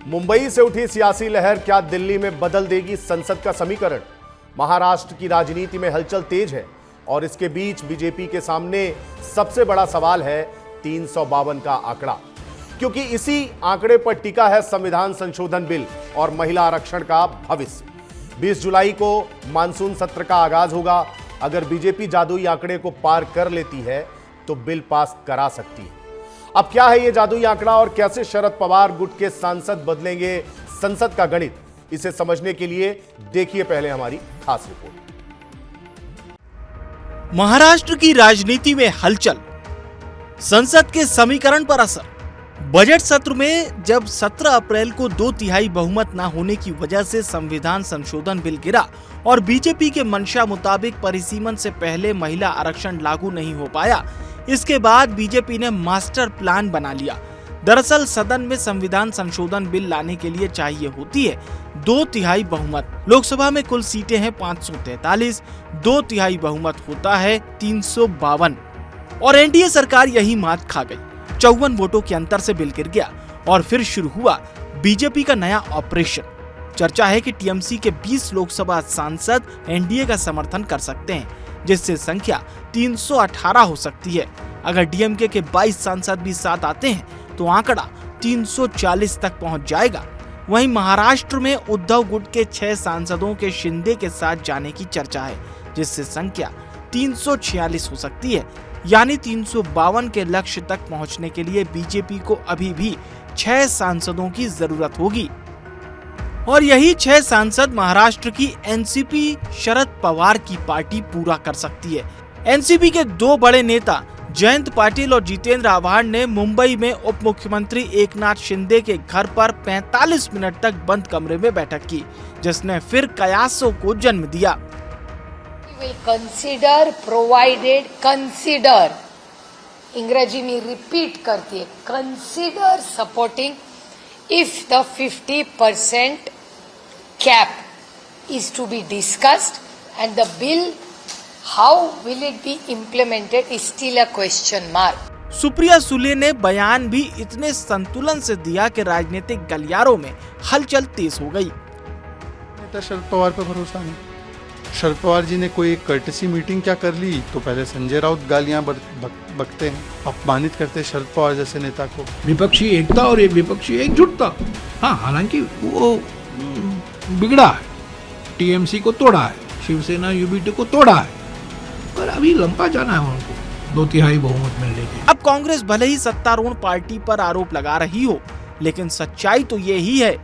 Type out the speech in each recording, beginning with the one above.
मुंबई से उठी सियासी लहर क्या दिल्ली में बदल देगी संसद का समीकरण? महाराष्ट्र की राजनीति में हलचल तेज है और इसके बीच बीजेपी के सामने सबसे बड़ा सवाल है 352 का आंकड़ा, क्योंकि इसी आंकड़े पर टिका है संविधान संशोधन बिल और महिला आरक्षण का भविष्य। 20 जुलाई को मानसून सत्र का आगाज होगा। अगर बीजेपी जादुई आंकड़े को पार कर लेती है तो बिल पास करा सकती है। अब क्या है यह जादुई आंकड़ा और कैसे शरद पवार गुट के सांसद बदलेंगे संसद का गणित, इसे समझने के लिए देखिए पहले हमारी खास रिपोर्ट। महाराष्ट्र की राजनीति में हलचल, संसद के समीकरण पर असर। बजट सत्र में जब 17 अप्रैल को 2/3 बहुमत न होने की वजह से संविधान संशोधन बिल गिरा और बीजेपी के मंशा मुताबिक परिसीमन से पहले महिला आरक्षण लागू नहीं हो पाया, इसके बाद बीजेपी ने मास्टर प्लान बना लिया। दरअसल सदन में संविधान संशोधन बिल लाने के लिए चाहिए होती है 2/3 बहुमत। लोकसभा में कुल सीटें हैं 543, 2/3 बहुमत होता है 352 और एनडीए सरकार यही मात खा गई। 54 वोटों के अंतर से बिल गिर गया और फिर शुरू हुआ बीजेपी का नया ऑपरेशन। चर्चा है कि टीएमसी के 20 लोकसभा सांसद एनडीए का समर्थन कर सकते हैं, जिससे संख्या 318 हो सकती है। अगर डीएमके के 22 सांसद भी साथ आते हैं तो आंकड़ा 340 तक पहुंच जाएगा। वहीं महाराष्ट्र में उद्धव गुट के 6 सांसदों के शिंदे के साथ जाने की चर्चा है, जिससे संख्या 346 हो सकती है। यानी 352 के लक्ष्य तक पहुंचने के लिए बीजेपी को अभी भी 6 सांसदों की जरूरत होगी और यही 6 सांसद महाराष्ट्र की एनसीपी शरद पवार की पार्टी पूरा कर सकती है। एनसीपी के 2 बड़े नेता जयंत पाटिल और जितेंद्र आव्हाड ने मुंबई में उप मुख्यमंत्री एकनाथ शिंदे के घर पर 45 मिनट तक बंद कमरे में बैठक की, जिसने फिर कयासों को जन्म दिया। will consider provided consider इंग्रजी में रिपीट करती है consider supporting if the 50% cap is to be discussed and the bill how will it be implemented is still a question mark। Supriya Sule ने बयान भी इतने संतुलन से दिया कि राजनीतिक गलियारों में हलचल तेज हो गई। नेता शरद पवार पर भरोसा नहीं। शरद पवार जी ने कोई एक कर्टसी मीटिंग क्या कर ली तो पहले संजय राउत गालियां बकते हैं, अपमानित करते हैं शरद पवार जैसे नेता को। विपक्षी एकता और एक विपक्षी एकजुटता, हाँ हालांकि वो बिगड़ा है, टीएमसी को तोड़ा है, शिवसेना यूबीटी को तोड़ा है, पर अभी लंबा जाना है उनको 2/3 बहुमत मिलने के। अब कांग्रेस भले ही सत्तारूढ़ पार्टी पर आरोप लगा रही हो, लेकिन सच्चाई तो यही है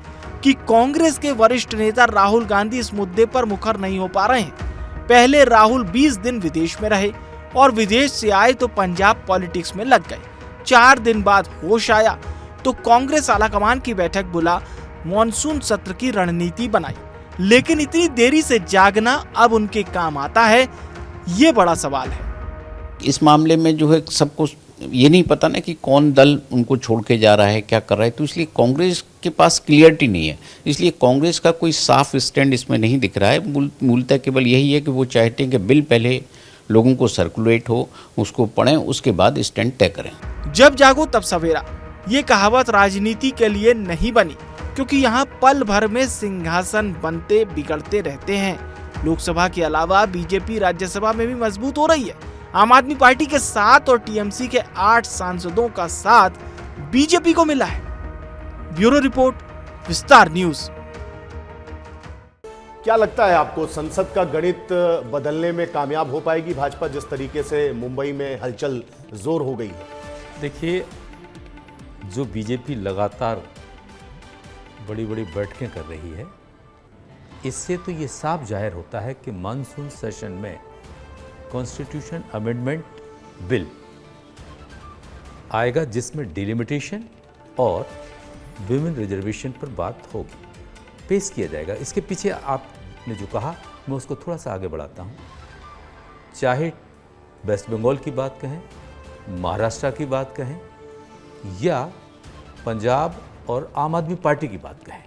कि कांग्रेस के वरिष्ठ नेता राहुल गांधी इस मुद्दे पर मुखर नहीं हो पा रहे हैं। पहले राहुल 20 दिन विदेश में रहे और विदेश से आए तो पंजाब पॉलिटिक्स में लग गए। 4 दिन बाद होश आया तो कांग्रेस आलाकमान की बैठक बुला मॉनसून सत्र की रणनीति बनाई, लेकिन इतनी देरी से जागना अब उनके काम आता है, ये बड़ा सवाल है। इस मामले में जो है सबको ये नहीं पता ना कि कौन दल उनको छोड़ के जा रहा है, क्या कर रहा है, तो इसलिए कांग्रेस के पास क्लियरिटी नहीं है। इसलिए कांग्रेस का कोई साफ स्टैंड इसमें नहीं दिख रहा है। मूलतः केवल यही है कि वो चाहते हैं कि बिल पहले लोगों को सर्कुलेट हो, उसको पढ़ें, उसके बाद स्टैंड तय करें। जब जागो तब सवेरा, ये कहावत राजनीति के लिए नहीं बनी, क्योंकि यहाँ पल भर में सिंहासन बनते बिगड़ते रहते हैं। लोकसभा के अलावा बीजेपी राज्यसभा में भी मजबूत हो रही है। आम आदमी पार्टी के 7 और टीएमसी के 8 सांसदों का साथ बीजेपी को मिला है। ब्यूरो रिपोर्ट, विस्तार न्यूज। क्या लगता है आपको, संसद का गणित बदलने में कामयाब हो पाएगी भाजपा, जिस तरीके से मुंबई में हलचल जोर हो गई है? देखिए, जो बीजेपी लगातार बड़ी बड़ी बैठकें कर रही है, इससे तो ये साफ जाहिर होता है कि मानसून सेशन में कॉन्स्टिट्यूशन अमेंडमेंट बिल आएगा, जिसमें डिलिमिटेशन और विमेन रिजर्वेशन पर बात होगी, पेश किया जाएगा। इसके पीछे आपने जो कहा, मैं उसको थोड़ा सा आगे बढ़ाता हूँ। चाहे वेस्ट बंगाल की बात कहें, महाराष्ट्र की बात कहें या पंजाब और आम आदमी पार्टी की बात कहें,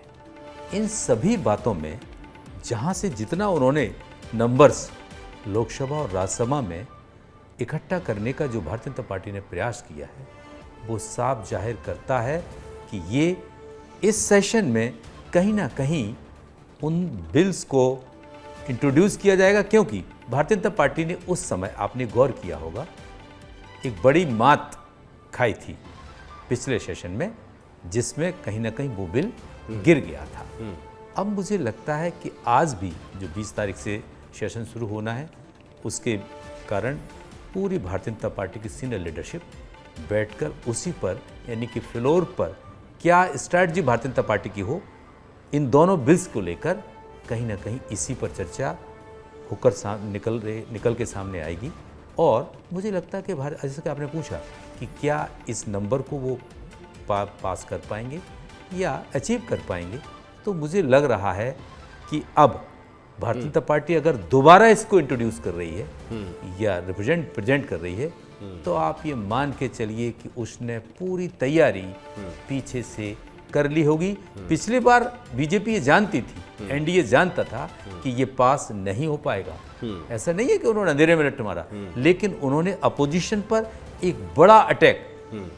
इन सभी बातों में जहाँ से जितना उन्होंने नंबर्स लोकसभा और राज्यसभा में इकट्ठा करने का जो भारतीय जनता पार्टी ने प्रयास किया है, वो साफ जाहिर करता है कि ये इस सेशन में कहीं ना कहीं उन बिल्स को इंट्रोड्यूस किया जाएगा, क्योंकि भारतीय जनता पार्टी ने उस समय, आपने गौर किया होगा, एक बड़ी मात खाई थी पिछले सेशन में, जिसमें कहीं ना कहीं वो बिल गिर गया था। अब मुझे लगता है कि आज भी जो 20 तारीख से सेशन शुरू होना है, उसके कारण पूरी भारतीय जनता पार्टी की सीनियर लीडरशिप बैठकर उसी पर, यानी कि फ्लोर पर क्या स्ट्रैटेजी भारतीय जनता पार्टी की हो इन दोनों बिल्स को लेकर, कहीं ना कहीं इसी पर चर्चा होकर निकल के सामने आएगी। और मुझे लगता है कि जैसे कि आपने पूछा कि क्या इस नंबर को वो पास कर पाएंगे या अचीव कर पाएंगे, तो मुझे लग रहा है कि अब भारतीय जनता पार्टी अगर दोबारा इसको इंट्रोड्यूस कर रही है या प्रेजेंट कर रही है, तो आप ये मान के चलिए कि उसने पूरी तैयारी पीछे से कर ली होगी। पिछली बार बीजेपी ये जानती थी, एनडीए जानता था कि ये पास नहीं हो पाएगा। ऐसा नहीं है कि उन्होंने अंधेरे में रट्ट मारा, लेकिन उन्होंने अपोजिशन पर एक बड़ा अटैक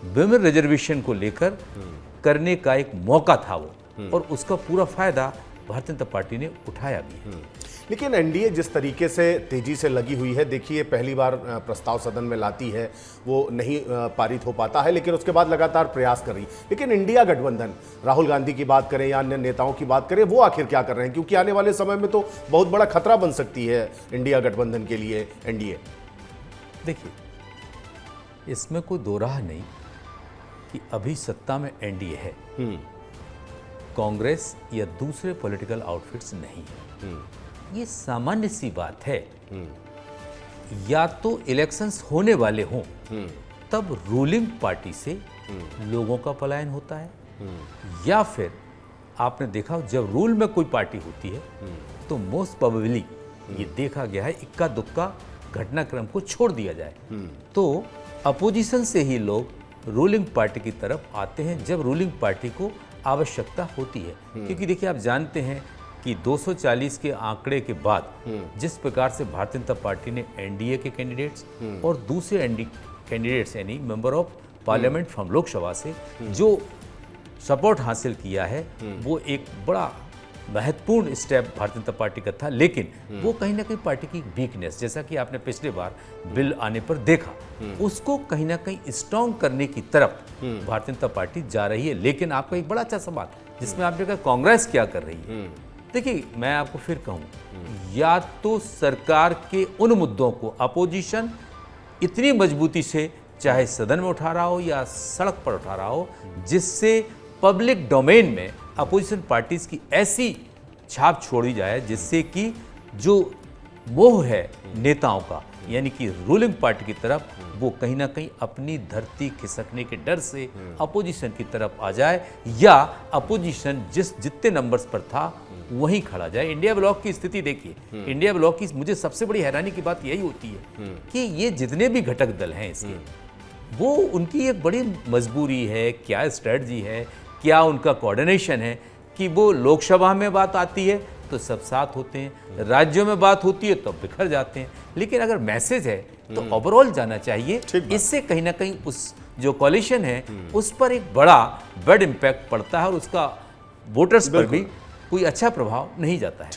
विमेन रिजर्वेशन को लेकर करने का एक मौका था वो, और उसका पूरा फायदा भारतीय जनता पार्टी ने उठाया भी। लेकिन एनडीए जिस तरीके से तेजी से लगी हुई है, देखिए पहली बार प्रस्ताव सदन में लाती है, वो नहीं पारित हो पाता है, लेकिन उसके बाद लगातार प्रयास कर रही है। लेकिन इंडिया गठबंधन, राहुल गांधी की बात करें या अन्य नेताओं की बात करें, वो आखिर क्या कर रहे हैं? क्योंकि आने वाले समय में तो बहुत बड़ा खतरा बन सकती है इंडिया गठबंधन के लिए एनडीए। देखिए, इसमें कोई दो राह नहीं कि अभी सत्ता में एनडीए है, कांग्रेस या दूसरे पॉलिटिकल आउटफिट्स नहीं है। ये सामान्य सी बात है। या तो इलेक्शंस होने वाले हों तब रूलिंग पार्टी से लोगों का पलायन होता है, या फिर आपने देखा जब रूल में कोई पार्टी होती है तो मोस्ट प्रोबेबली ये देखा गया है इक्का दुक्का घटनाक्रम को छोड़ दिया जाए, तो अपोजिशन से ही लोग रूलिंग पार्टी की तरफ आते हैं जब रूलिंग पार्टी को आवश्यकता होती है। क्योंकि देखिए, आप जानते हैं कि 240 के आंकड़े के बाद जिस प्रकार से भारतीय जनता पार्टी ने एनडीए के कैंडिडेट्स और दूसरे एनडीए कैंडिडेट्स यानी member of parliament from Lok Sabha से जो सपोर्ट हासिल किया है, वो एक बड़ा महत्वपूर्ण स्टेप भारतीय जनता पार्टी का था। लेकिन वो कहीं ना कहीं पार्टी की वीकनेस, जैसा कि आपने पिछले बार बिल आने पर देखा, उसको कहीं ना कहीं स्ट्रॉन्ग करने की तरफ भारतीय जनता पार्टी जा रही है। लेकिन आपका एक बड़ा अच्छा सवाल जिसमें आपने कहा कांग्रेस क्या कर रही है, देखिए मैं आपको फिर कहूं, या तो सरकार के उन मुद्दों को अपोजिशन इतनी मजबूती से चाहे सदन में उठा रहा हो या सड़क पर उठा रहा हो, जिससे पब्लिक डोमेन में अपोजिशन पार्टीज की ऐसी छाप छोड़ी जाए जिससे कि जो मोह है नेताओं का, यानी कि रूलिंग पार्टी की तरफ, वो कहीं ना कहीं अपनी धरती खिसकने के डर से अपोजिशन की तरफ आ जाए, या अपोजिशन जितने नंबर्स पर था वहीं खड़ा जाए। इंडिया ब्लॉक की स्थिति देखिए, इंडिया ब्लॉक की मुझे सबसे बड़ी हैरानी की बात यही होती है कि ये जितने भी घटक दल हैं इसके, वो उनकी एक बड़ी मजबूरी है, क्या स्ट्रेटजी है, क्या उनका कोऑर्डिनेशन है कि वो लोकसभा में बात आती है तो सब साथ होते हैं, राज्यों में बात होती है तो बिखर जाते हैं। लेकिन अगर मैसेज है तो ओवरऑल जाना चाहिए। इससे कहीं ना कहीं उस जो कोalition है उस पर एक बड़ा बैड इम्पैक्ट पड़ता है और उसका वोटर्स पर भी कोई अच्छा प्रभाव नहीं जाता है।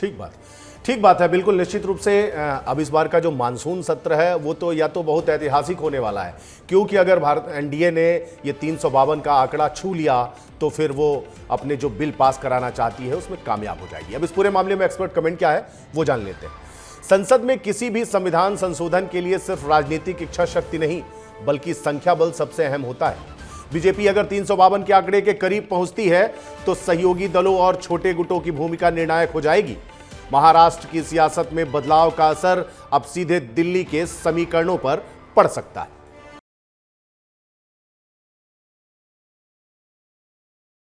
ठीक बात है, बिल्कुल निश्चित रूप से। अब इस बार का जो मानसून सत्र है वो तो या तो बहुत ऐतिहासिक होने वाला है, क्योंकि अगर भारत एनडीए ने ये 352 का आंकड़ा छू लिया तो फिर वो अपने जो बिल पास कराना चाहती है उसमें कामयाब हो जाएगी। अब इस पूरे मामले में एक्सपर्ट कमेंट क्या है वो जान लेते हैं। संसद में किसी भी संविधान संशोधन के लिए सिर्फ राजनीतिक इच्छा शक्ति नहीं बल्कि संख्या बल सबसे अहम होता है। बीजेपी अगर 352 के आंकड़े के करीब पहुंचती है तो सहयोगी दलों और छोटे गुटों की भूमिका निर्णायक हो जाएगी। महाराष्ट्र की सियासत में बदलाव का असर अब सीधे दिल्ली के समीकरणों पर पड़ सकता है।